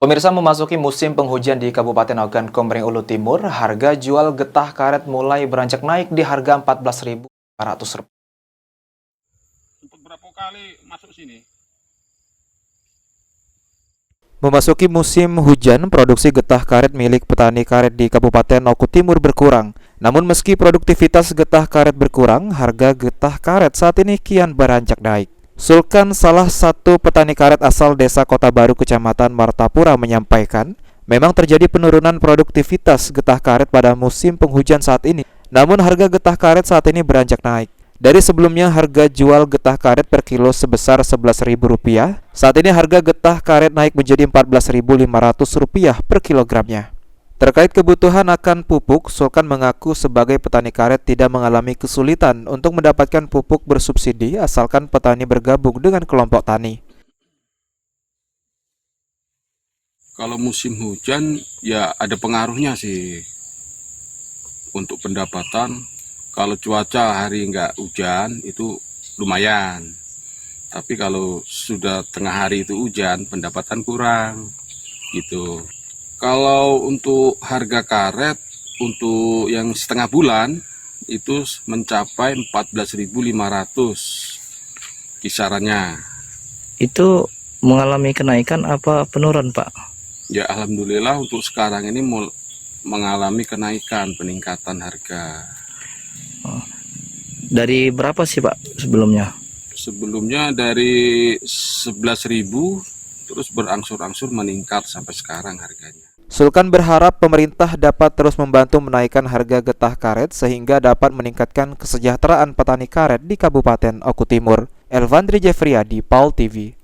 Pemirsa, memasuki musim penghujan di Kabupaten Ogan Komering Ulu Timur, harga jual getah karet mulai beranjak naik di harga Rp14.500. Untuk berapa kali masuk sini? Memasuki musim hujan, produksi getah karet milik petani karet di Kabupaten Oku Timur berkurang. Namun meski produktivitas getah karet berkurang, harga getah karet saat ini kian beranjak naik. Sulkan, salah satu petani karet asal Desa Kota Baru, Kecamatan Martapura, menyampaikan, memang terjadi penurunan produktivitas getah karet pada musim penghujan saat ini. Namun harga getah karet saat ini beranjak naik. Dari sebelumnya harga jual getah karet per kilo sebesar Rp11.000, saat ini harga getah karet naik menjadi Rp14.500 per kilogramnya. Terkait kebutuhan akan pupuk, Sulkan mengaku sebagai petani karet tidak mengalami kesulitan untuk mendapatkan pupuk bersubsidi asalkan petani bergabung dengan kelompok tani. Kalau musim hujan ya ada pengaruhnya sih untuk pendapatan. Kalau cuaca hari nggak hujan itu lumayan. Tapi kalau sudah tengah hari itu hujan, pendapatan kurang gitu. Kalau untuk harga karet untuk yang setengah bulan itu mencapai 14.500 kisarannya. Itu mengalami kenaikan apa penurunan, Pak? Ya alhamdulillah untuk sekarang ini mengalami kenaikan, peningkatan harga. Dari berapa sih, Pak, sebelumnya? Sebelumnya dari 11.000 terus berangsur-angsur meningkat sampai sekarang harganya. Sulkan berharap pemerintah dapat terus membantu menaikkan harga getah karet sehingga dapat meningkatkan kesejahteraan petani karet di Kabupaten Oku Timur. Elvandri Jeffriyadi, PAL TV.